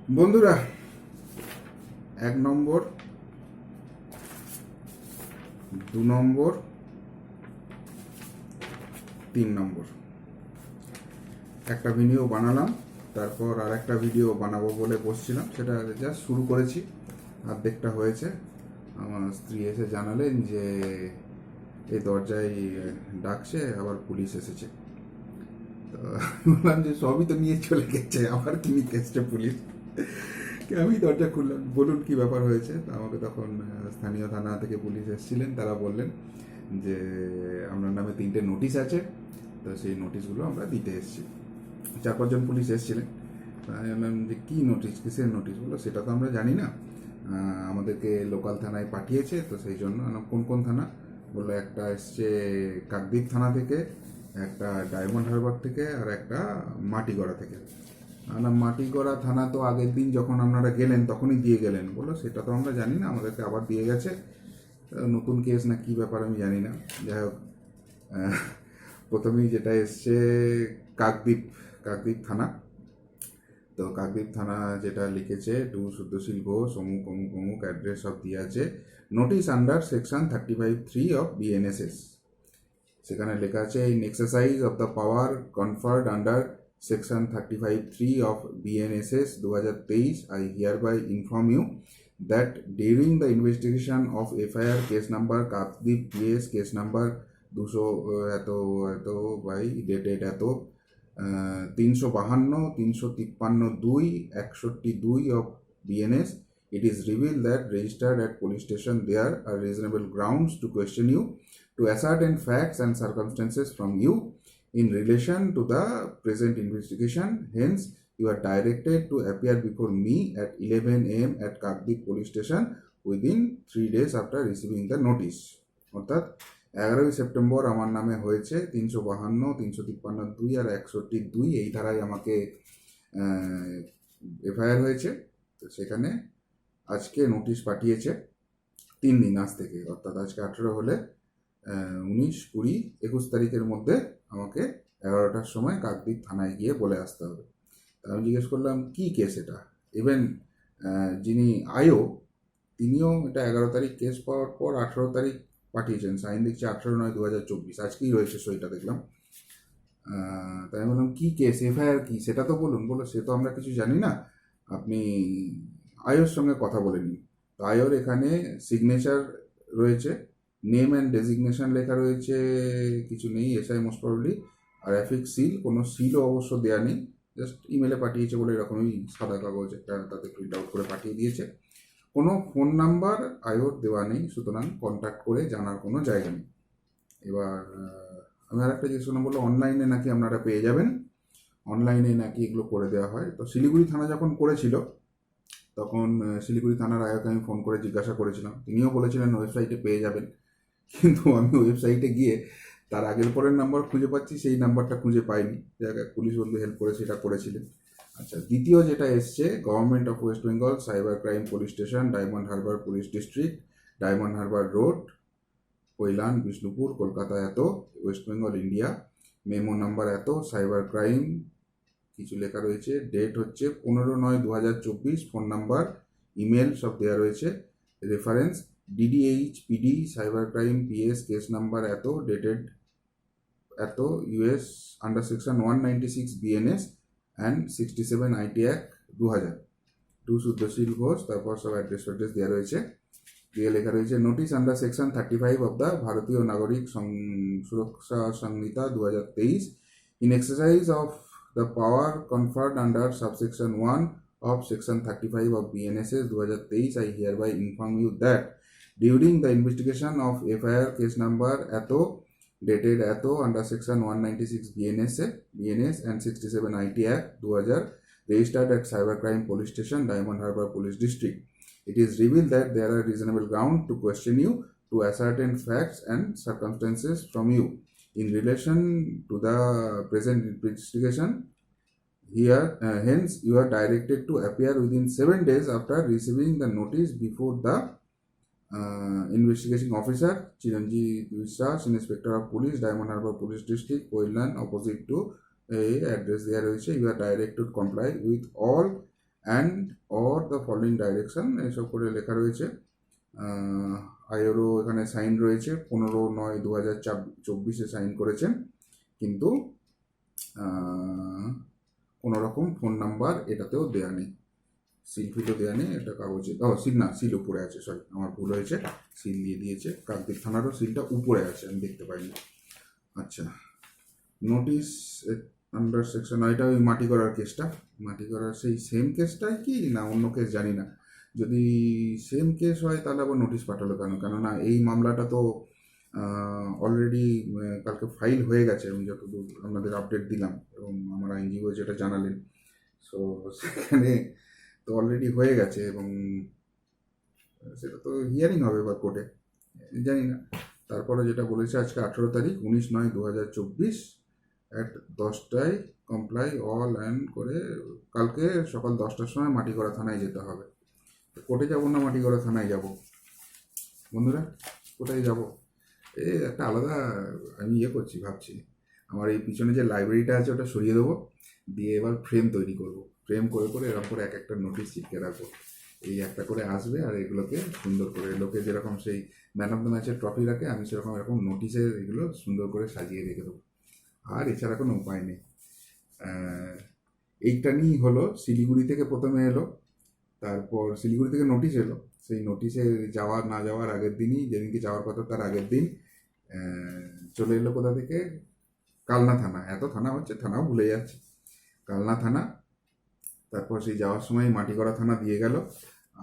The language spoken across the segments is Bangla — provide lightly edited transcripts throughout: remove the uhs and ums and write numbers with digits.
বন্ধুরা, 1 নম্বর, 2 নম্বর, 3 নম্বর একটা ভিডিও বানালাম, তারপর আর একটা ভিডিও বানাবো বলে বসছিলাম, সেটা জাস্ট শুরু করেছি, অর্ধেকটা হয়েছে। আমার স্ত্রী এসে জানালেন যে এই দরজায় ডাকছে, আবার পুলিশ এসেছে। তো বললাম যে সবই তো নিয়ে চলে গেছে, আবার কি নিতে এসছে পুলিশ? আমি দরজা খুললাম, বলুন কি ব্যাপার হয়েছে। তো আমাকে তখন স্থানীয় থানা থেকে পুলিশ এসেছিলেন, তারা বললেন যে আপনার নামে 3টে নোটিশ আছে, তো সেই নোটিশগুলো আমরা দিতে এসেছি। 4-5 জন পুলিশ এসেছিলেন। আমি বললাম যে কী নোটিশ, কিসের নোটিশ? বললো সেটা তো আমরা জানি না, আমাদেরকে লোকাল থানায় পাঠিয়েছে, তো সেই জন্য। কোন কোন থানা? বললো একটা এসছে কাকদ্বীপ থানা থেকে, একটা ডায়মন্ড হারবার থেকে, আর একটা মাটিগড়া থেকে। মাটিগড়া থানা তো আগের দিন যখন আপনারা গেলেন তখনই দিয়ে গেলেন। বললো সেটা তো আমরা জানি না, আমাদেরকে আবার দিয়ে গেছে, নতুন কেস না কী ব্যাপার আমি জানি না। যাই হোক, প্রথমেই যেটা এসছে কাকদ্বীপ কাকদ্বীপ থানা। তো কাকদ্বীপ থানা যেটা লিখেছে, টু শুদ্ধশীল ঘোষ, অমুক অমুক অমুক, অ্যাড্রেস সব দিয়ে আছে। Notice under section 35(3) of BNSS. সেখানে লেখা আছে, in exercise of the power conferred under section 35(3) of BNSS 2023, I hereby inform you that during the investigation of FIR case number Kakdwip PS case number 200 এত এত বাই ডেটেড এত 352, 353, 2, 162 of BNS, it is revealed that registered at police station there are reasonable grounds to question you, to ascertain facts and circumstances from you in relation to the present investigation. Hence, you are directed to appear before me at 11 a.m. at Kakdeep police station within 3 days after receiving the notice. অর্থাৎ 11 সেপ্টেম্বর আমার নামে হয়েছে 352, 353, আর 162, এই ধারায় আমাকে এফআইআর হয়েছে। তো সেখানে আজকে নোটিশ পাঠিয়েছে 3 দিন আজ থেকে, অর্থাৎ আজকে 18 হলে 19, 20, 21 তারিখের মধ্যে আমাকে 11টার সময় কাকদ্বীপ থানায় গিয়ে বলে আসতে হবে। আমি জিজ্ঞেস করলাম কি কেস এটা। ইভেন যিনি আয়ো, তিনিও এটা 11 তারিখ কেস পাওয়ার পর 18 তারিখ পাঠিয়েছেন। সাইন দেখছি 18/9/2024, আজকেই রয়েছে সইটা দেখলাম। তাই আমি বললাম কী কেস, এফআইআর কি সেটা তো বলুন। বলো সে তো আমরা কিছু জানি না, আপনি আয়োর সঙ্গে কথা বলে নিন। তো আয়োর এখানে সিগনেচার রয়েছে, নেম অ্যান্ড ডেজিগনেশন লেখা রয়েছে, কিছু নেই, এসআই মোস্ট প্রবাবলি, আর অ্যাফিক্স সিল, কোনো সিলও অবশ্য দেওয়া নেই, জাস্ট ইমেলে পাঠিয়েছে বলে এরকমই সাদা কাগজ একটা তাতে প্রিন্ট আউট করে পাঠিয়ে দিয়েছে। কোনো ফোন নাম্বার আয়োর দেওয়া নেই, সুতরাং কন্ট্যাক্ট করে জানার কোনো জায়গা নেই। এবার আমি আর একটা জিনিস শুনে বললো অনলাইনে নাকি আপনারা পেয়ে যাবেন, অনলাইনে নাকি এগুলো করে দেওয়া হয়। তো শিলিগুড়ি থানা যখন করেছিল তখন শিলিগুড়ি থানার আয়োকে আমি ফোন করে জিজ্ঞাসা করেছিলাম, তিনিও বলেছিলেন ওয়েবসাইটে পেয়ে যাবেন। কিন্তু আমি ওয়েবসাইটে গিয়ে তার আগের পরের নাম্বার খুঁজে পাচ্ছি, সেই নাম্বারটা খুঁজে পাইনি। জায়গায় পুলিশ বন্ধু হেল্প করে সেটা করেছিলেন। আচ্ছা, দ্বিতীয় যেটা এসছে, government of West Bengal cyber crime police station, Diamond Harbour police district, Diamond Harbour road, Kailan, Bishnupur, Kolkata এত, West Bengal, India. Memo number এত, সাইবার ক্রাইম কিছু লেখা রয়েছে, ডেট হচ্ছে 15/9/2024, ফোন নাম্বার, ইমেল সব দেওয়া রয়েছে। Reference DDHPD cyber crime PS case number এত, ডেটেড এত, US under section 196 BNS and 67 IT Act 2000, to Shuddhashil Ghosh, তারপর সব অ্যাড্রেস ফ্যাড্রেস দেওয়া রয়েছে। দিয়ে লেখা রয়েছে, notice under section 35 of the Bharatiya Nagarik Suraksha Sanhita 2023, in exercise of the power conferred under subsection 1 of section 35 of BNSS 2023, I hereby inform you that during the investigation of FIR case number eto, dated eto, under section 196 BNS and 67 IT Act 2000, registered at Cybercrime Police Station, Diamond Harbour Police District, it is revealed that there are reasonable ground to question you, to ascertain facts and circumstances from you in relation to the present investigation. Here, hence, you are directed to appear within 7 days after receiving the notice before the investigating officer, Chiranjeev Vishwas, Inspector of Police, Diamond Harbour Police District, Koilan, opposite to address there. You are directed to comply with all and following direction এইসব করে লেখা রয়েছে। আয়েরও এখানে সাইন রয়েছে, 15/9/2024 সাইন করেছেন, কিন্তু কোনো রকম ফোন নাম্বার এটাতেও দেওয়া নেই, সিল ফিলও দেওয়া নেই, এটা কাগজে সিল না, সিল উপরে আছে, সরি আমার ভুল হয়েছে, সিল দিয়ে দিয়েছে, কাকদ্বীপ থানারও সিলটা উপরে আছে, আমি দেখতে পাইনি। আচ্ছা, নোটিশ আন্ডার সেকশন, এটা ওই মাটি করার কেসটা, মাটি করার সেই সেম কেসটাই কি না অন্য কেস জানি না, যদি সেম কেস হয় তাহলে আবার নোটিশ পাঠালো কেন, কেননা এই মামলাটা তো অলরেডি কালকে ফাইল হয়ে গেছে, আমি যতদূর আপনাদের আপডেট দিলাম এবং আমার আইনজীবী যেটা জানালেন, সো সেখানে তো অলরেডি হয়ে গেছে এবং সেটা তো হিয়ারিং হবে বা কোর্টে, জানি না। তারপরে যেটা বলেছে আজকে 18 তারিখ 19/9/2024 অ্যাট 10টায় কমপ্লাই অল অ্যান্ড করে কালকে সকাল 10টার সময় মাটিগড়া থানায় যেতে হবে। কোর্টে যাবো না মাটিগড়া থানায় যাব বন্ধুরা, কোথায় যাব? একটা আলাদা আমি করছি, ভাবছি আমার এই পিছনে যে লাইব্রেরিটা আছে ওটা সরিয়ে দেবো, দিয়ে এবার ফ্রেম তৈরি করব, ফ্রেম করে করে এরকম করে এক একটা নোটিশ চিপকে রাখবো, এই একটা করে আসবে আর এগুলোকে সুন্দর করে লোকে যেরকম সেই ম্যান অফ দ্য ম্যাচের ট্রফি রাখে, আমি সেরকম এরকম নোটিশে এগুলো সুন্দর করে সাজিয়ে রেখে দেবো, আর এছাড়া কোনো উপায় নেই। এইটা নিয়েই হলো, শিলিগুড়ি থেকে প্রথমে এলো, তারপর শিলিগুড়ি থেকে নোটিশ এলো, সেই নোটিশে যাওয়ার না যাওয়ার আগের দিনই, যেদিনকে যাওয়ার কথা তার আগের দিন চলে এলো কোথা থেকে, কালনা থানা, এত থানা হচ্ছে থানাও ভুলে যাচ্ছে, কালনা থানা। তারপর সেই যাওয়ার সময় মাটিগড়া থানা দিয়ে গেল,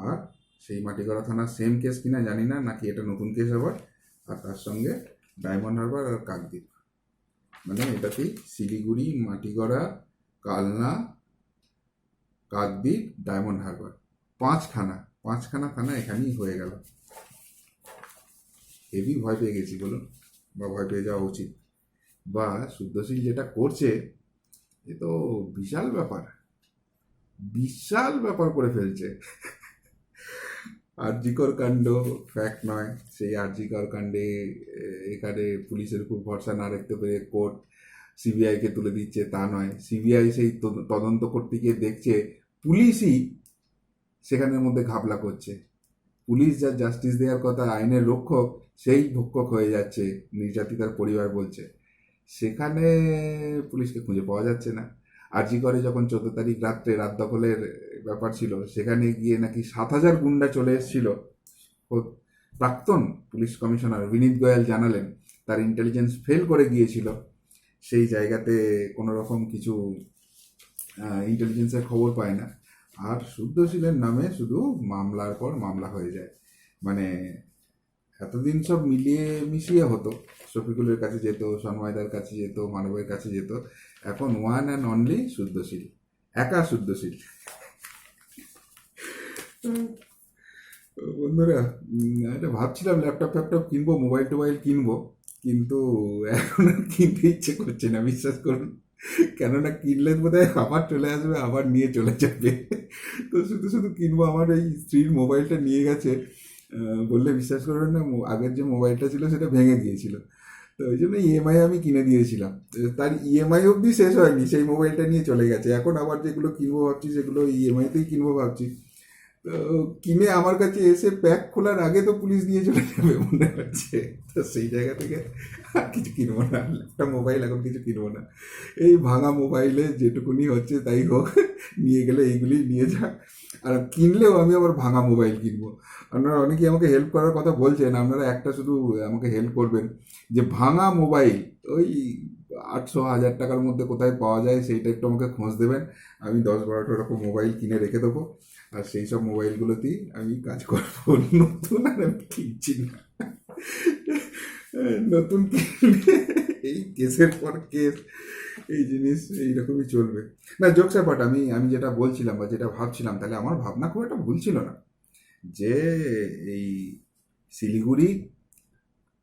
আর সেই মাটিগড়া থানার সেম কেস কিনা জানি না, নাকি এটা নতুন কেস আবার, আর তার সঙ্গে ডায়মন্ড হারবার আর কাকদ্বীপ, মানে এটাতেই শিলিগুড়ি, মাটিগড়া, কালনা, কাকদ্বীপ, ডায়মন্ড হারবার, পাঁচখানা থানা এখানেই হয়ে গেল। হেভি ভয় পেয়ে গেছি বলুন, বা ভয় পেয়ে যাওয়া উচিত, বা শুদ্ধশীল যেটা করছে এ তো বিশাল ব্যাপার, বিশাল ব্যাপার করে ফেলছে। আরজিকর কাণ্ড ফ্যাক্ট নয়, সেই আরজিকর কাণ্ডে এখানে পুলিশের উপর ভরসা না রাখতে পেরে কোর্ট সিবিআইকে তুলে দিচ্ছে তা নয়, সিবিআই সেই তদন্ত করতে গিয়ে দেখছে পুলিশই সেখানের মধ্যে ঘাপলা করছে, পুলিশ যার জাস্টিস দেওয়ার কথা আইনের রক্ষক সেই ভক্ষক হয়ে যাচ্ছে, নির্যাতিতার পরিবার বলছে, সেখানে পুলিশকে খুঁজে পাওয়া যাচ্ছে না। আরজি করে যখন 14 তারিখ রাত্রে রাত দখলের ব্যাপার ছিল, সেখানে গিয়ে নাকি 7,000 গুন্ডা চলে এসেছিল, প্রাক্তন পুলিশ কমিশনার বিনীত গোয়াল জানালেন তার ইন্টেলিজেন্স ফেল করে গিয়েছিল, সেই জায়গাতে কোনো রকম কিছু ইন্টেলিজেন্সের খবর পায় না, আর শুদ্ধশীলের নামে শুধু মামলার পর মামলা হয়ে যায়। মানে এতদিন সব মিলিয়ে মিশিয়ে হতো, শফিকুলের কাছে যেত, সন্ময়দার কাছে যেত, মানবের কাছে যেত, এখন ওয়ান অ্যান্ড অনলি শুদ্ধশীল, একা শুদ্ধশীল। বন্ধুরা, এটা ভাবছিলাম ল্যাপটপ কিনবো, মোবাইল টোবাইল কিনবো, কিন্তু এখন আর কিনতে ইচ্ছে করছে না, বিশ্বাস করুন, কেননা কিনলে বোধহয় আবার চলে আসবে, আবার নিয়ে চলে যাবে, তো শুধু শুধু কিনবো। আমার এই স্ত্রীর মোবাইলটা নিয়ে গেছে, বললে বিশ্বাস করবেন না, আগের যে মোবাইলটা ছিল সেটা ভেঙে গিয়েছিল, তো ওই জন্য ইএমআই আমি কিনে দিয়েছিলাম, তার ইএমআই অবধি শেষ হয়নি, সেই মোবাইলটা নিয়ে চলে গেছে, এখন আবার যেগুলো কিনবো ভাবছি সেগুলো ইএমআইতেই কিনবো ভাবছি, তো কিনে আমার কাছে এসে প্যাক খোলার আগে তো পুলিশ নিয়ে চলে যাবে মনে হচ্ছে, তো সেই জায়গা থেকে আর কিছু কিনবো না, একটা মোবাইল এখন কিছু কিনবো না, এই ভাঙা মোবাইলে যেটুকুনি হচ্ছে তাই হোক, নিয়ে গেলে এইগুলি নিয়ে যাক, আর কিনলেও আমি আবার ভাঙা মোবাইল কিনবো। আপনারা অনেকেই আমাকে হেল্প করার কথা বলছেন, আপনারা একটা শুধু আমাকে হেল্প করবেন, যে ভাঙা মোবাইল ওই 800-1000 টাকার মধ্যে কোথায় পাওয়া যায় সেইটা একটু আমাকে খোঁজ দেবেন, আমি 10-12টা এরকম মোবাইল কিনে রেখে দেবো, আর সেই সব মোবাইলগুলোতেই আমি কাজ করবো, নতুন আর আমি কিনছি না, নতুন কিনলে এই কেসের পর কেস, এই জিনিস এইরকমই চলবে। না, জোকস অ্যাপার্ট, আমি যেটা বলছিলাম বা যেটা ভাবছিলাম, তাহলে আমার ভাবনা খুব একটা ভুল ছিল না, যে এই শিলিগুড়ি,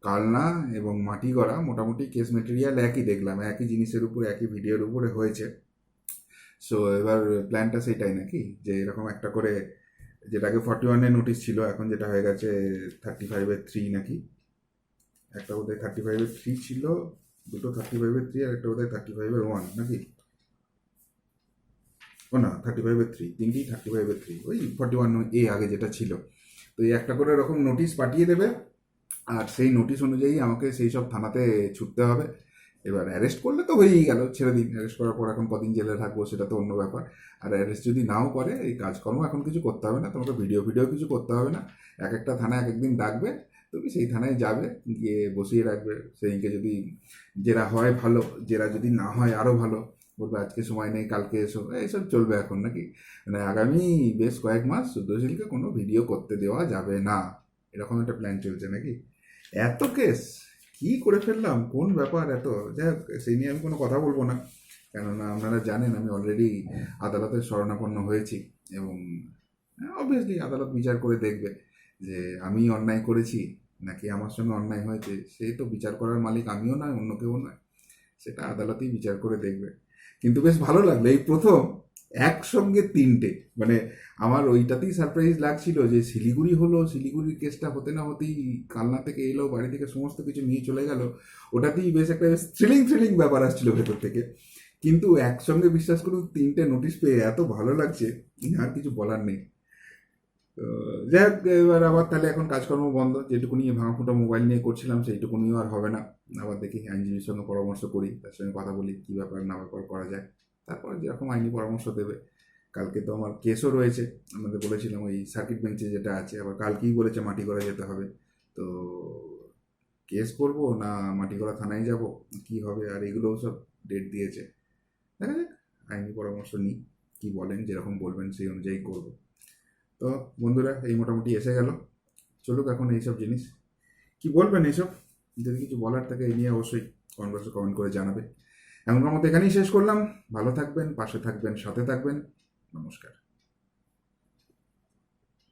কালনা এবং মাটিগড়া মোটামুটি কেস মেটেরিয়াল একই দেখলাম, একই জিনিসের উপর একই ভিডিওর উপরে হয়েছে, সো এবার প্ল্যানটা সেটাই নাকি, যে এরকম একটা করে, যেটা আগে 41-এ নোটিশ ছিল, এখন যেটা হয়ে গেছে 35-3 নাকি, একটা বোধহয় 35-3 ছিল, দুটো 35-3 আর একটা বোধহয় 35-1 নাকি, ও না, 35/3, তিনটেই 35/3, ওই 41A আগে যেটা ছিল। তো এই একটা করে এরকম নোটিশ পাঠিয়ে দেবে, আর সেই নোটিশ অনুযায়ী আমাকে সেই সব থানাতে ছুটতে হবে। এবার অ্যারেস্ট করলে তো হয়েই গেল, ছেড়ে দিন। অ্যারেস্ট করার পর এখন কদিন জেলে থাকবো সেটা তো অন্য ব্যাপার। আর অ্যারেস্ট যদি নাও করে, এই কাজকর্ম এখন কিছু করতে হবে না, তোমাকে ভিডিও কিছু করতে হবে না। এক একটা থানা এক একদিন ডাকবে, তুমি সেই থানায় যাবে, গিয়ে বসিয়ে রাখবে। সেইকে যদি জেরা হয় ভালো, জেরা যদি না হয় আরও ভালো, বলবে আজকে সময় নেই কালকে এসো, এইসব চলবে এখন নাকি। মানে আগামী বেশ কয়েক মাস শুদ্ধশীলকে কোনো ভিডিও করতে দেওয়া যাবে না, এরকম একটা প্ল্যান চলছে নাকি। এত কেস কি করে ফেললাম, কোন ব্যাপার এত, যাই হোক, সেই নিয়ে আমি কোনো কথা বলবো না। কেননা আপনারা জানেন আমি অলরেডি আদালতের শরণাপন্ন হয়েছি, এবং অবভিয়াসলি আদালত বিচার করে দেখবে যে আমি অন্যায় করেছি নাকি আমার সঙ্গে অন্যায় হয়েছে। সেই তো বিচার করার মালিক আমিও নয়, অন্য কেউ নয়, সেটা আদালতেই বিচার করে দেখবে। কিন্তু বেশ ভালো লাগলো, এই প্রথম একসঙ্গে তিনটে, মানে আমার ওইটাতেই সারপ্রাইজ লাগছিল যে শিলিগুড়ি হলো, শিলিগুড়ির কেসটা হতে না হতেই কালনা থেকে এলো, বাড়ি থেকে সমস্ত কিছু নিয়ে চলে গেল, ওটাতেই বেশ একটা বেশ থ্রিলিং ব্যাপার আসছিল ভেতর থেকে। কিন্তু একসঙ্গে বিশ্বাস করুন তিনটে নোটিশ পেয়ে এত ভালো লাগছে, আর কিছু বলার নেই। তো যাই হোক, এবার আবার তাহলে এখন কাজকর্ম বন্ধ, যেটুকুনি ভাঙাফোটা মোবাইল নিয়ে করছিলাম সেইটুকুনিও আর হবে না। আবার দেখি আইনজীবীর সঙ্গে পরামর্শ করি, তার সঙ্গে কথা বলি কী ব্যাপার না ব্যাপার করা যায়, তারপর যেরকম আইনি পরামর্শ দেবে। কালকে তো আমার কেসও রয়েছে, আমাদের বলেছিলাম ওই সার্কিট বেঞ্চে যেটা আছে, আবার কালকেই বলেছে মাটি করা যেতে হবে। তো কেস করব না মাটি করা থানায় যাব, কি হবে, আর এগুলোও সব ডেট দিয়েছে। দেখা যাক, আইনি পরামর্শ নিই, কী বলেন, যেরকম বলবেন সেই অনুযায়ী করবো। তো বন্ধুরা, এই মোটামুটি এসে গেল, চলুক এখন এইসব জিনিস। কি বলবেন এইসব, যদি কিছু বলার থাকে এই নিয়ে অবশ্যই কমেন্ট করে জানাবে। এমনকার মতো এখানেই শেষ করলাম। ভালো থাকবেন, পাশে থাকবেন, সাথে থাকবেন। নমস্কার।